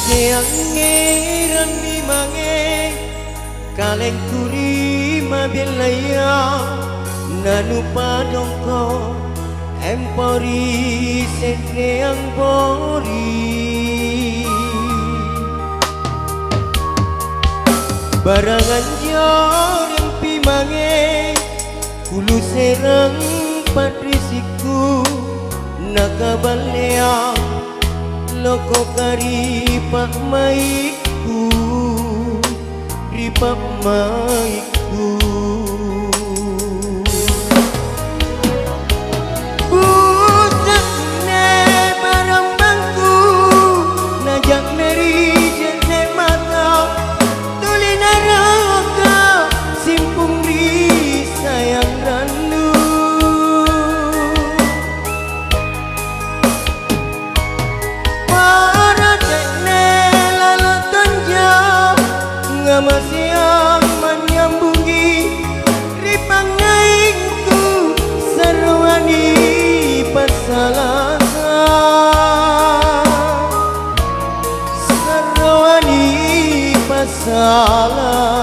Seangeran mi mange kaleng kuri mabelaya nanu padongko empori sekreang pori barangan jor yang pimange kulu serang patrisiku nakabalea loko kari pak maiku ripak maiku budak ne barang bangku najak meri jene mata tuli neraka simpung ri sayang randu masiang menyambungi ripangaingku sarwani pasalasa sarwani pasalasa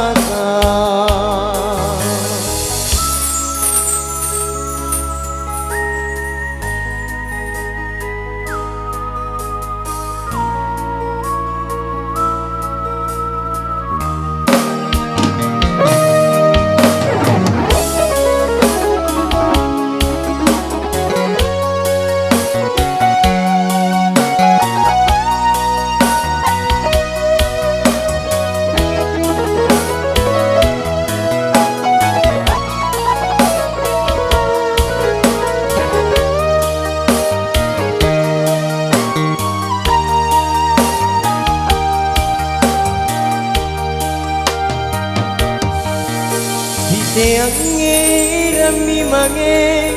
Seange rami mange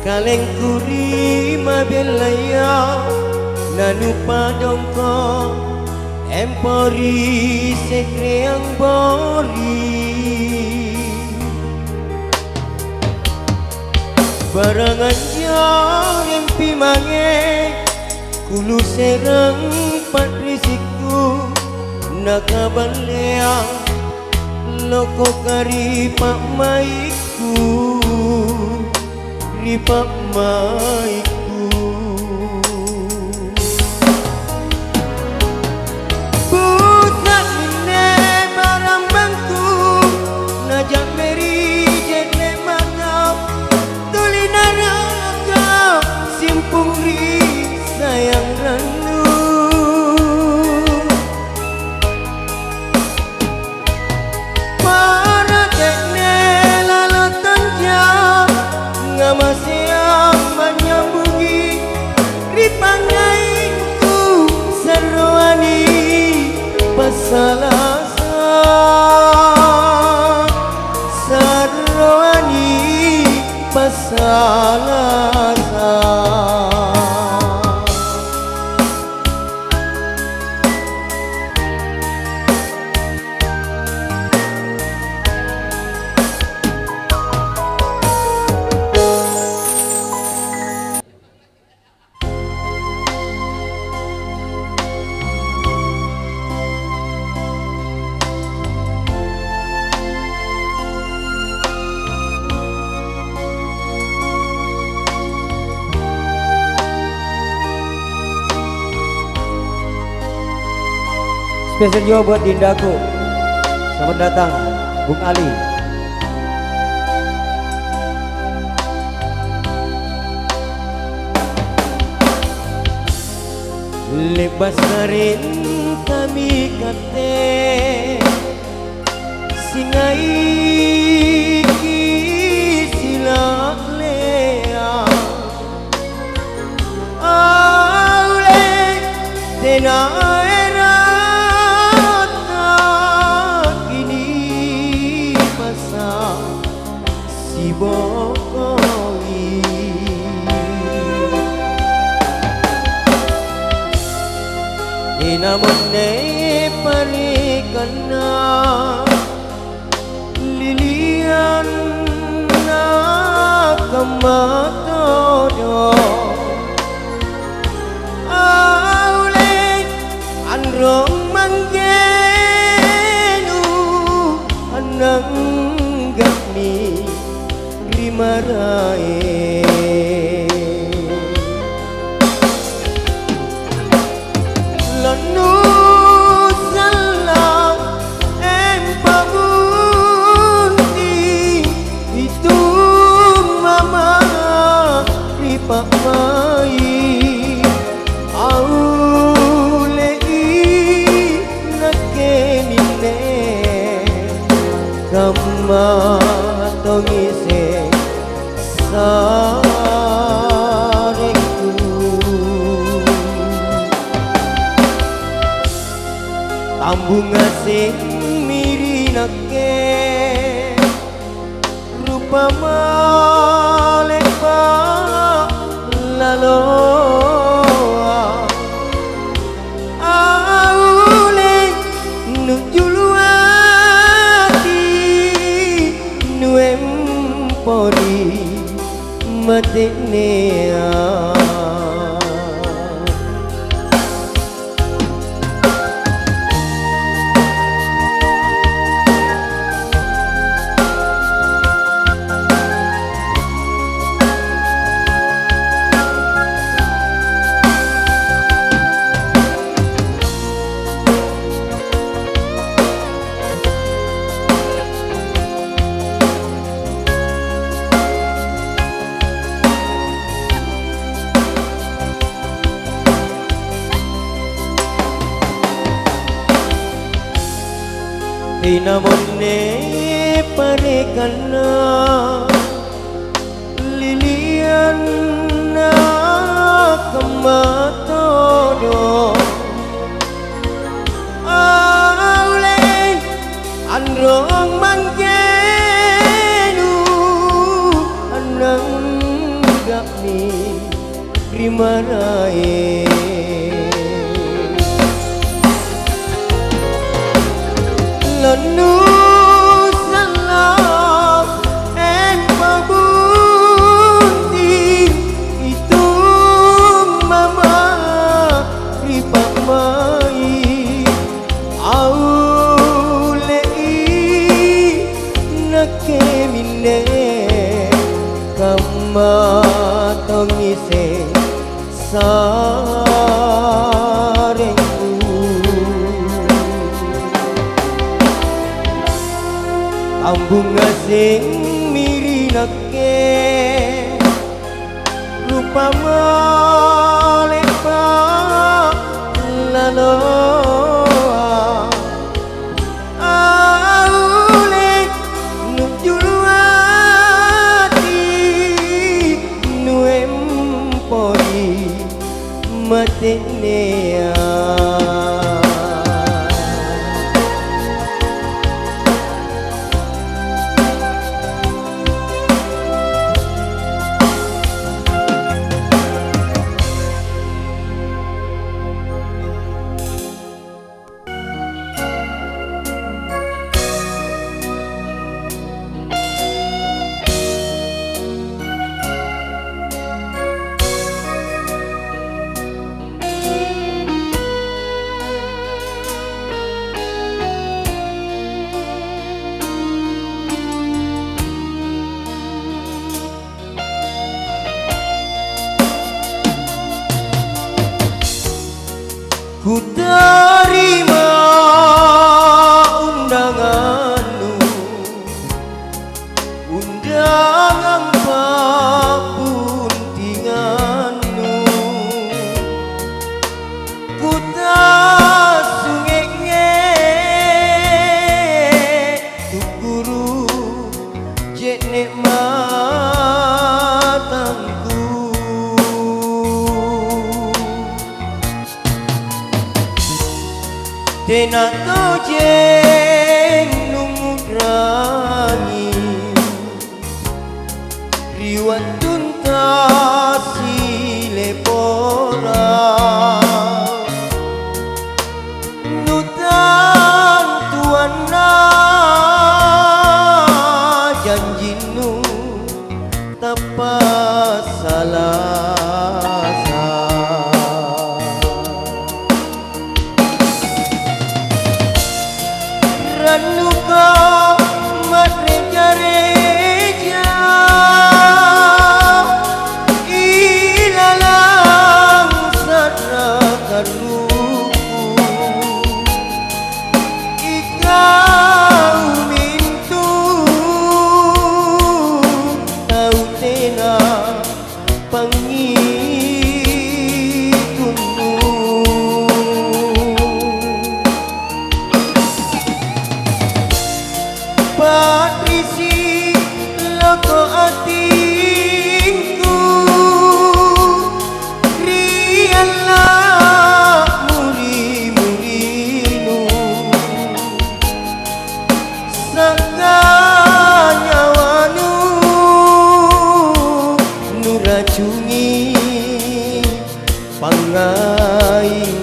kaleng kuri mabelaya nanu padongko empori sekreang bori barangan jauh yang pimange kulu serang patrisiku nakabaleang loko kari pak maiku ripak maiku budak ne barang bangku najak meri jene mata tuli neraka simpung ri sayang randu masiang menyambungi ripangaingku sarwani pasalasa sarwani pasalasa spesial juga buat Dindaku. Selamat datang Bung Ali. Lebas karin kami kate singai silak lea aule tenaera kini pasa si bokoi namun ne parikana lilian na kamatodo aule anro marai lanu salam em pamunti itu mama ripak mai kama tongise sareku tambung asing mirinake rupa malepa laloa aule pori matnea Tinamone parekana lilian na kamatodo aule androng manggenu anang gapni rimarae lanu salam en pabunti itu mama ripak mai aulei nake mine kama tongise ambung asing mirinake rupa malepa laloa aule nujuluati nuem pori matenea ku terima undanganmu, undangan papuntinganmu. Ku tak sungenge ku guru jenek matangku. Tena to jeng numudrani riwat tuntas silepora nutan tuana janjinu tapas salah. pangaingku.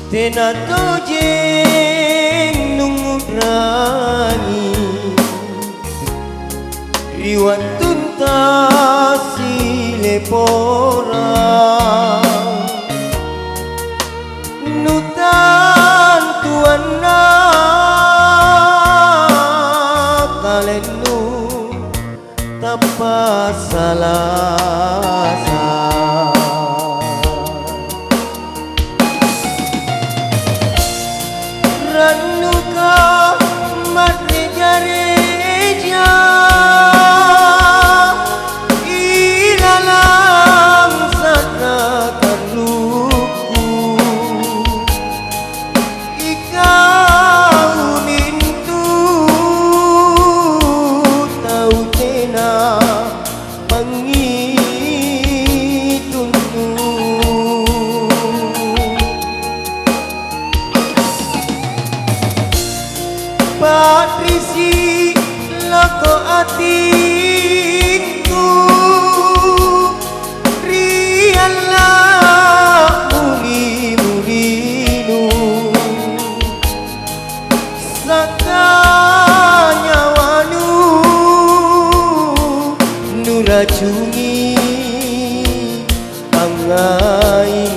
Tena tojeng nungudrani riwat tuntas silepora nutan tuana kalenu tanpa salah. Ranuka matreja-reja ilalang sana terluku ikau mintu tau tena mengitunu Patrisi loko atiku rialah muli-mulinu sakanya wanu nuracungi pangaingku.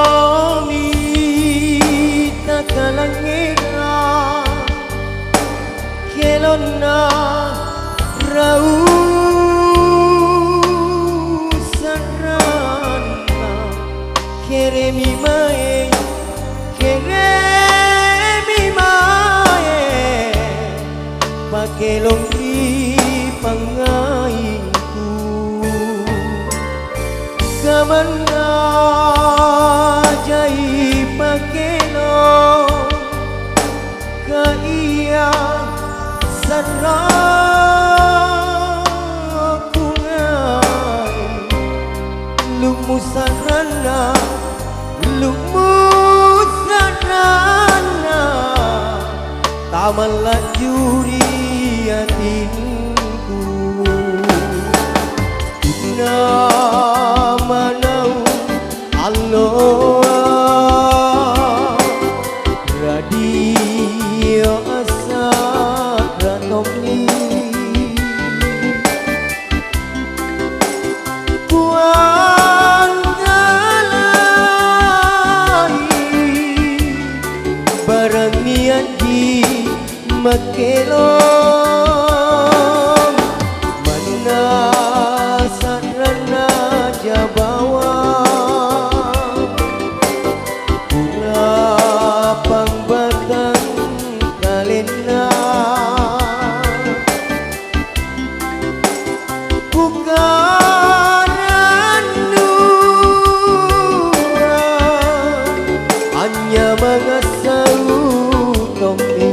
Salami takalangera kelonna rau sarana keremi mae pakelong di pangaingku kamana jai pakelo kaya sarakungai lumu sarana taman lajuri atinku namanau Allah radio asa ranomni puan galai barang niat di makelong mana sarana jabawa purapang batang kalena pukaran nura hanya mengasau tombi.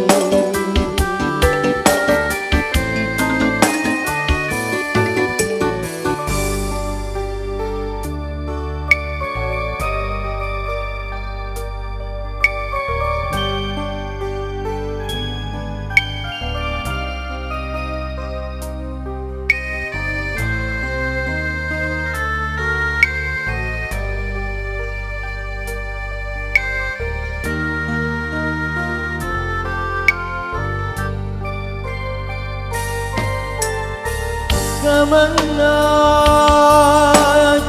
samana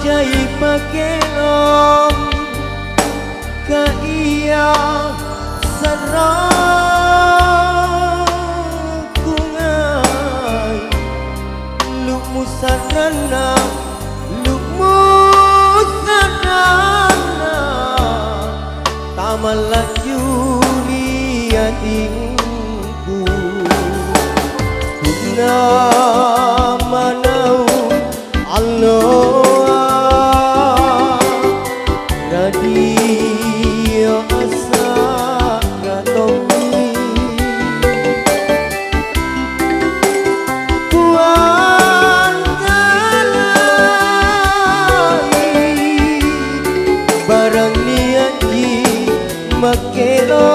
jai pakelom ka iya sarakungai lumu sarana lumu sarana tamalan yuriatinku kuna manau Allah radio asa katomi puan kalai barang niaji makelo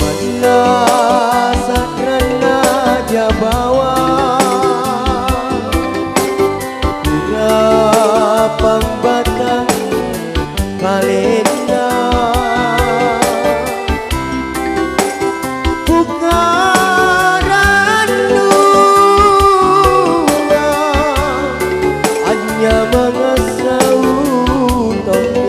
mana sakrana jabawa pambatang kalenda pukaran luar hanya mengasau topi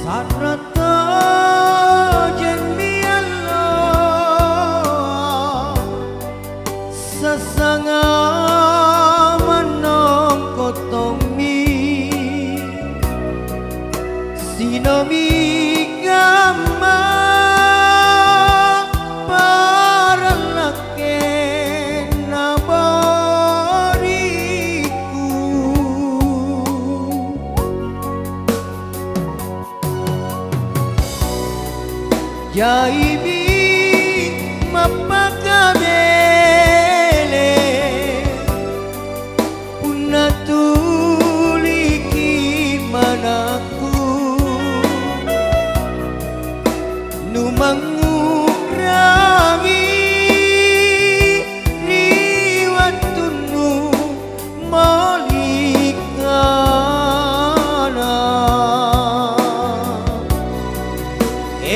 Sarata jemi Allah sasanga manong kotomi sinomi gama paralake nabariku Jaibi mapakabele punatuliki manaku numangurangi riwatunu malikana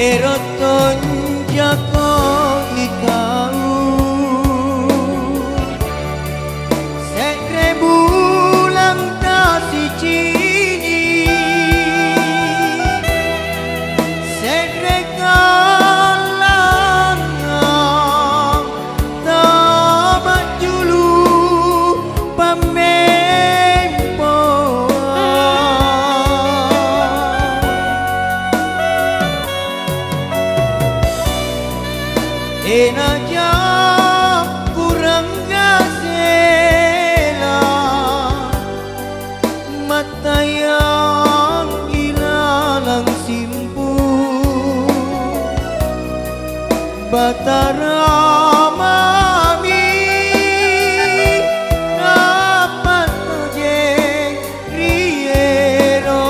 eroton jako ikau sekre bulang tasi cini sekre kalangan tabat julu pamempoan enaja kurang gasela mata yang ilalang simpu batara mami dapat je rierokna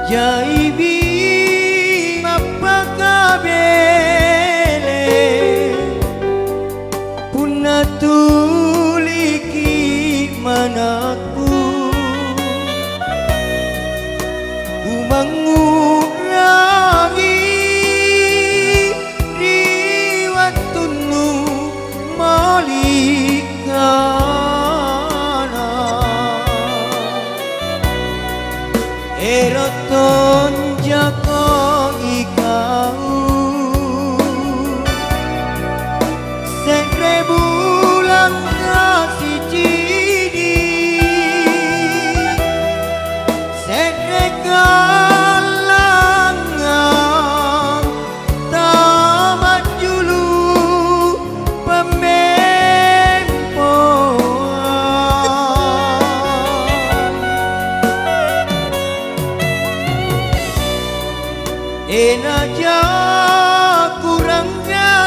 Jaibi mapakabele punat tuliki manaku ku mengurangi riwatunu malikana eroton jako ikau sekre bulan kasih cidi sekre kalangan tamat julu pemempoan enaja kurang gasela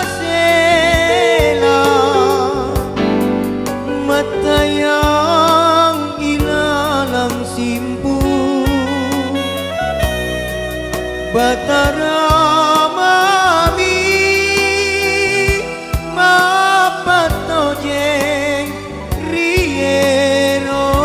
mata yang ilalang simpu batara mami mapatojeng rierona.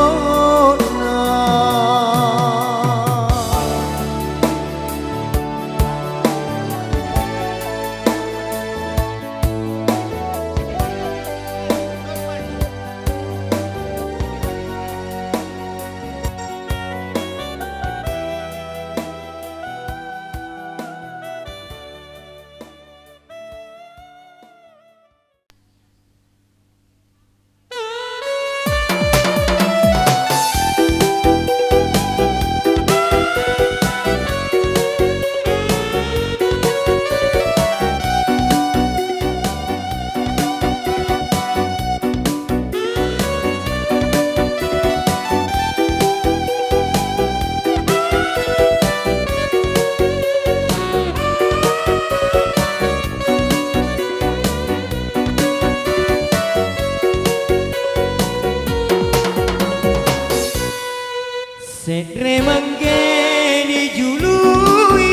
Sekre manggeni jului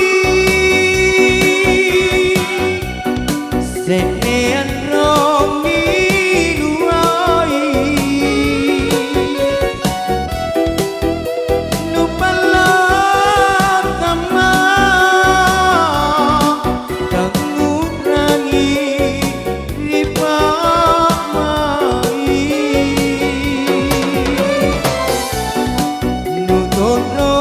sekre anrongi luai nupala kama tangurangi ripamai Nutoro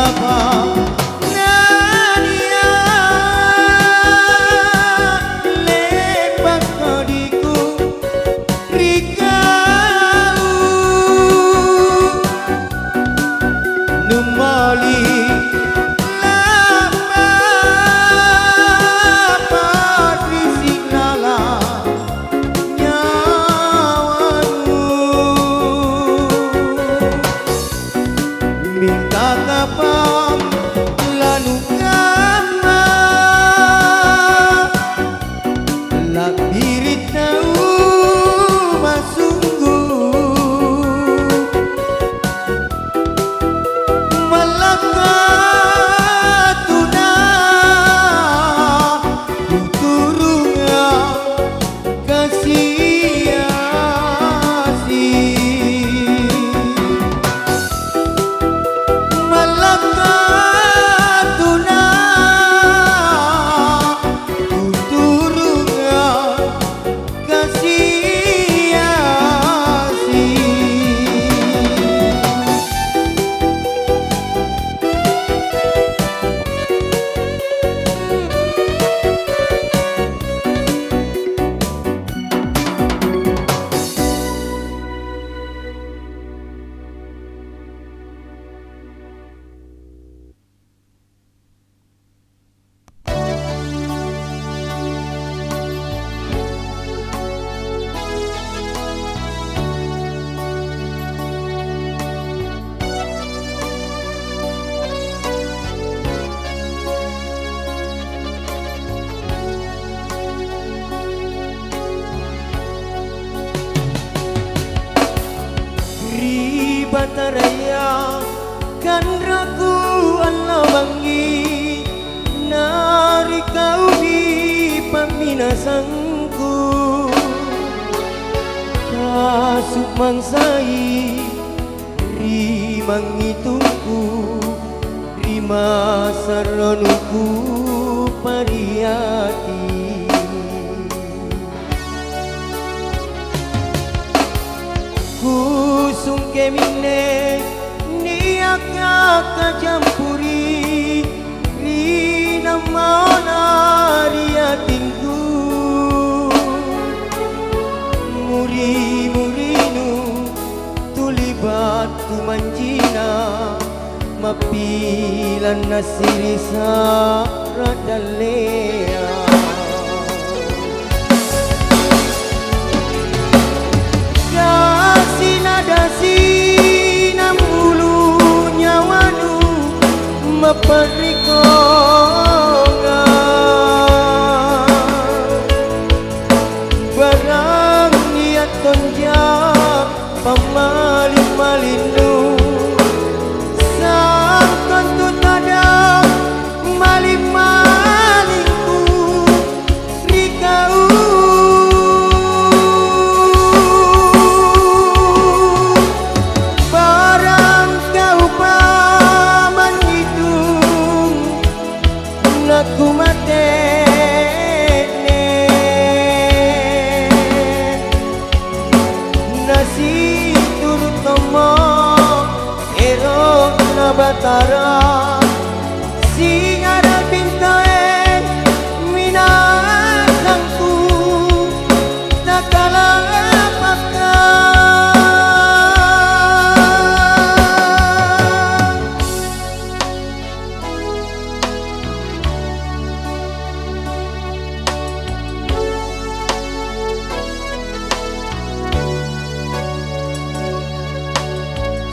apa Nadia lepas kodiku Rikau Numali lama Patrisik lala nyawamu Minta kapam lanu kama Lak birit tahu masunggu Malaka tuna Kuturunga kasih asih Malaka tuna Kuturunga kasih asih Bataraya kan ragu Allah bangi nari kau di paminasangku kasuk mangsai rimang ituku rima saronuku pariati kusung kemine niaka kajampuri rina maona riatingku muri-murinu tulibat tumanjina mapilan nasirisa radalea Sina mulu nyawanu maparikonga barang niat tonja pamalin-malinu sang kontut ada malin-malinku rikau aku matene nasi turut tomo ero nabatara sing ada pintae minasangku tak kalah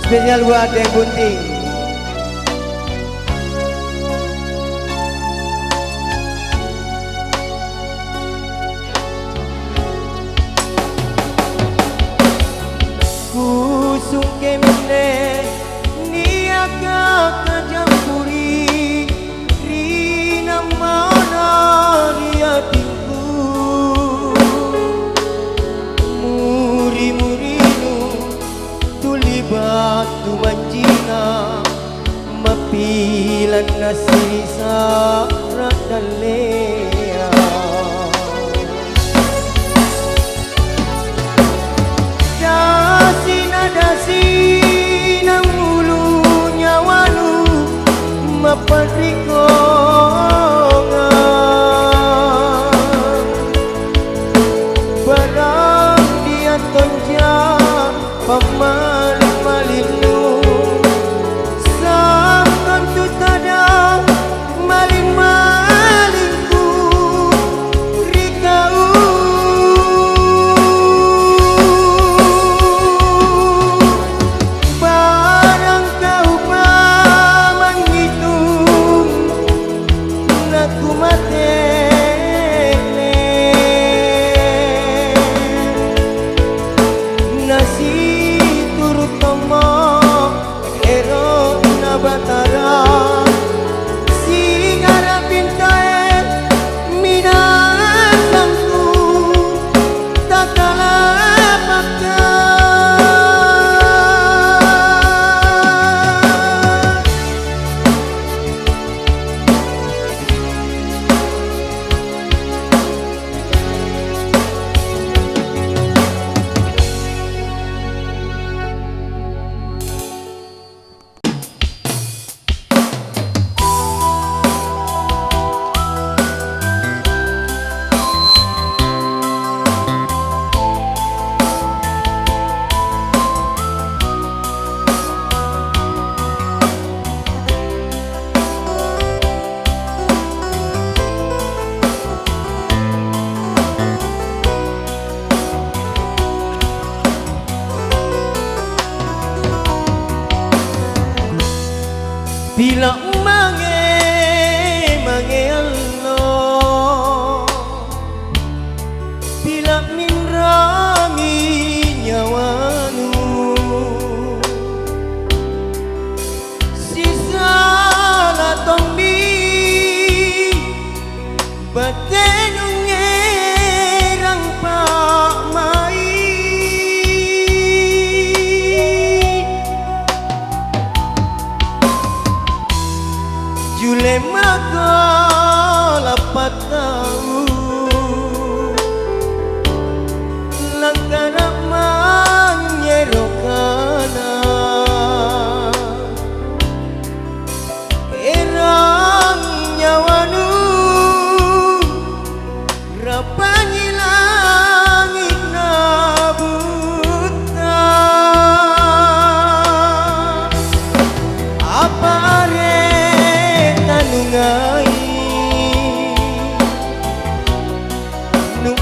spesial buat yang bunting. Kusung kemine niaga kajampuri rina maona riatingku muri-murinu batu manjina mapilan nasisa radalea dasina mulu nyawanu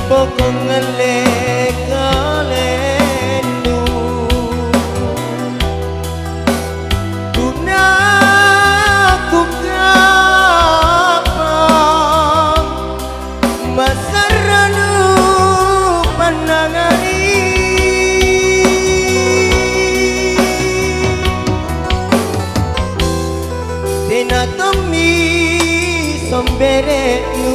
pokong ngalek-alenu guna ku kapang masaranu panangari tenatomi somberetnu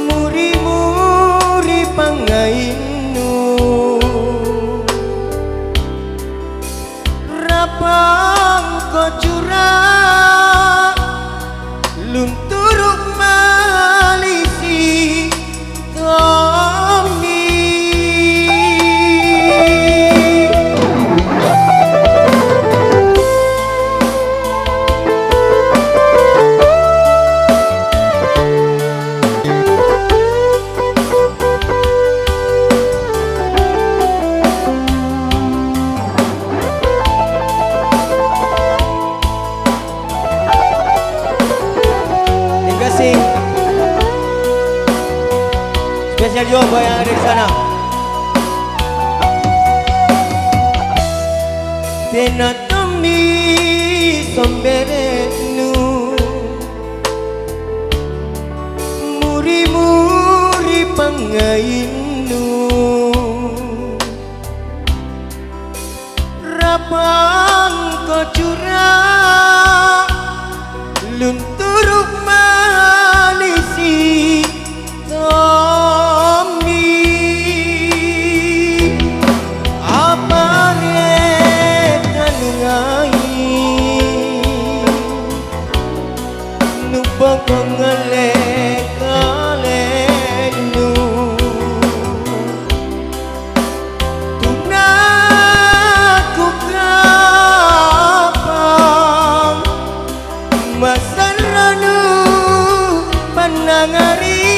muri-muri pangainu rapang kocura lunturuk malisi tomi spesial juga yang ada di sana. Tenatomi somberetnu muri-muri pangainu rapang kocura lunturuk malisi tomi apare tanungai nu pokong ngalek-alenu tuna ku kapang masaranu panangari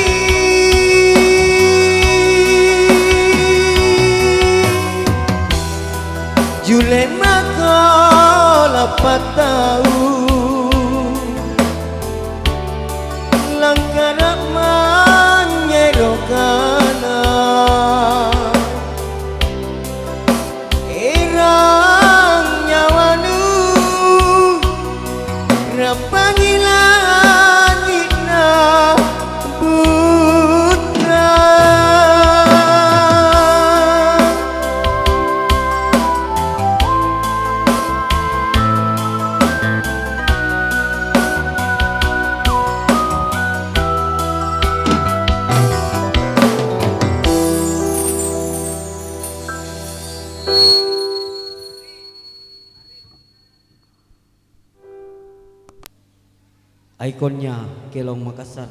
Julema kala patau langkara menyerokana irang nyawanu rapangilangitna putra ikonnya Kelong Makassar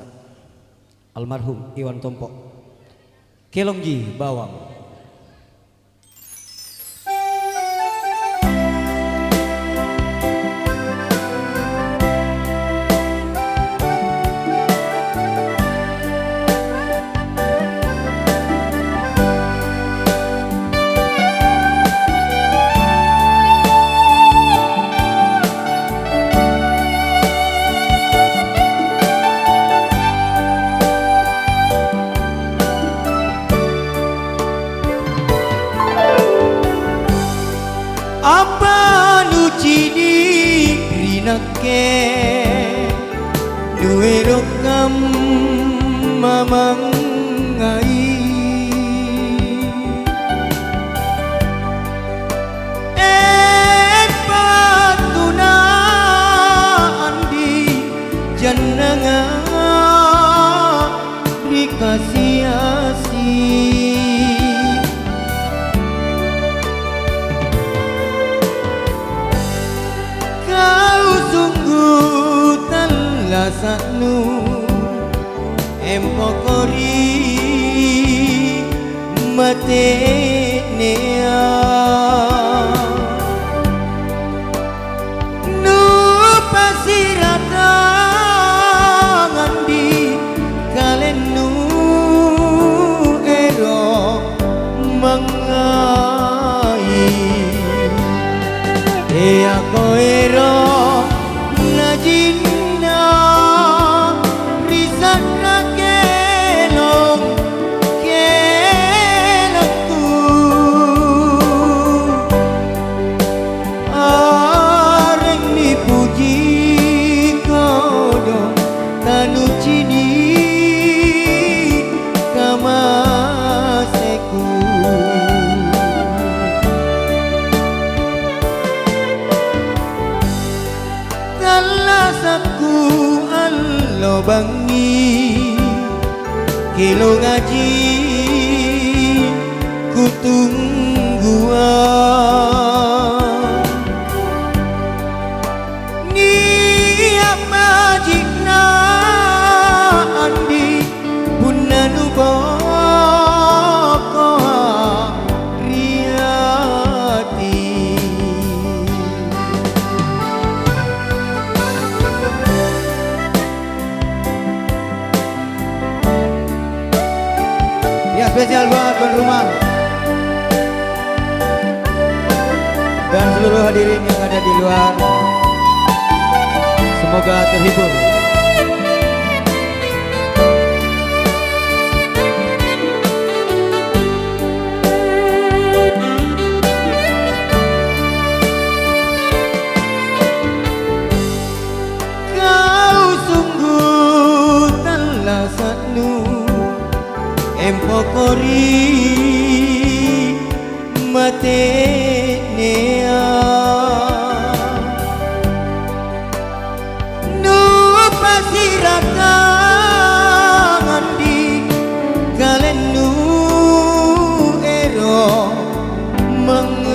almarhum Iwan Tompo Kelongji Bawang. apa nucidi rinake nuerokam mamangai patuna andi jananga rikasiasi sungguh telasaknu empokori mate nea nu pasirata ngandi kalenu ero mangai aku ero najina risana cini kamaseku talasaku allo bangi kilo ngaji ku tungguan niat majikna andi punanu boko riati ya spesial buat tuan rumah dan seluruh hadirin yang ada di luar, semoga terhibur. Kau sungguh telah satu empokori mate nea nu pasirakan andi kalen nu ero mengai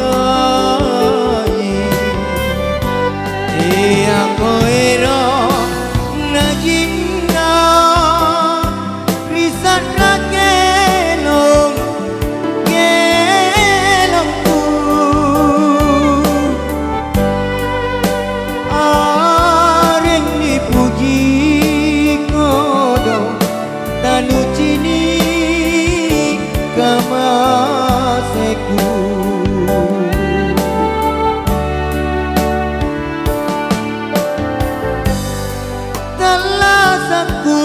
aku ero najimna risan rakelong kamaseku talasaku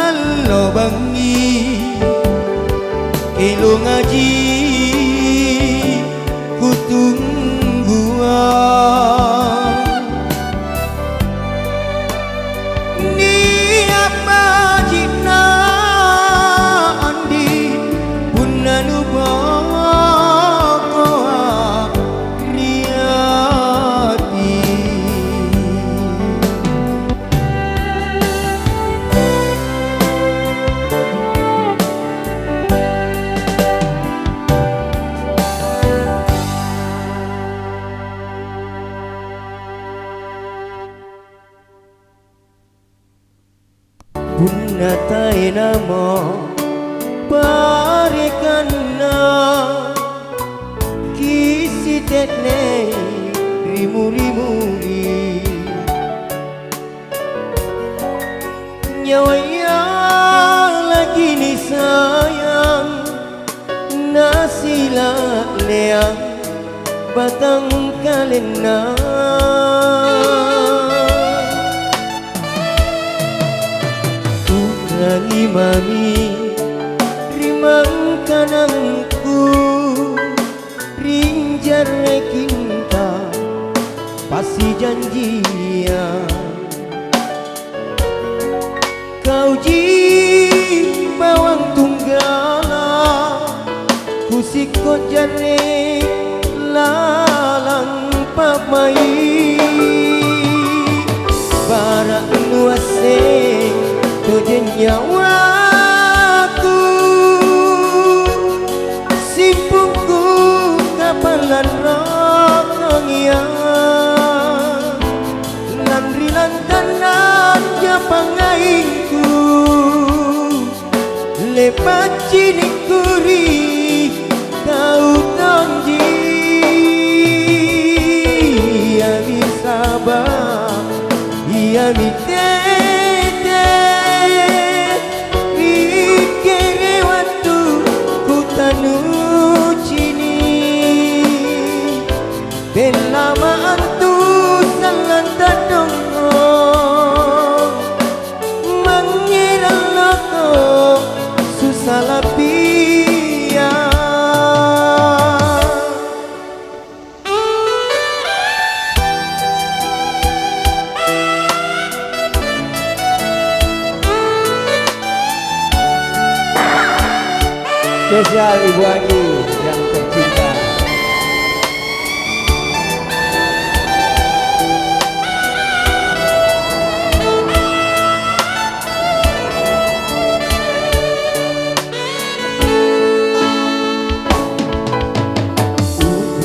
allo bangi kilo ngaji ku tungguan niat majikna andi punanu boko riati punna tai namo parikana kisi tetne rimuri-muri nyawanya lagi ni sayang nasila leang batang kalena Rani mami rimang kanangku rinjar kinta pasti janjia kau ji bawang tunggala kusikot jare lalang pamai barak nuaseng tujen nyawaku simpungku kapalan rokangian landri lantanan japangainku lepat cinikuri kau tonji ya sabah ya Belama antu sangat dadong mengira loko susah lapi Spesial Ibu Agi yang tercinta.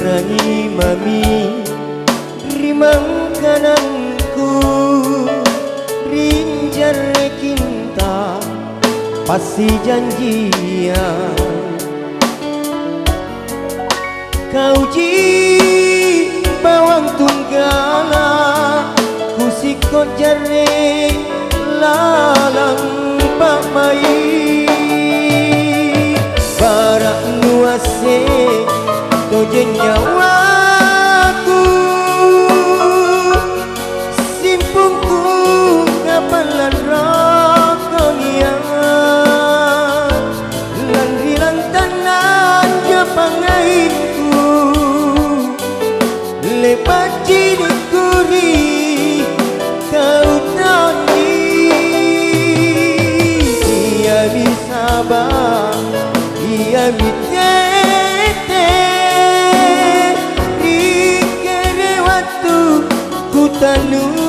Urangi mami rimang kananku rinjar cinta pasti janjian kau ji bawang tunggala kusikot jare lalang pamai barak nuase tojen nyawaku simpungku kapalan rakangia lan hilang tanan japangainku lepas jini kuri kau tani ia bisa bang ia mitete di kere waktu ku tanu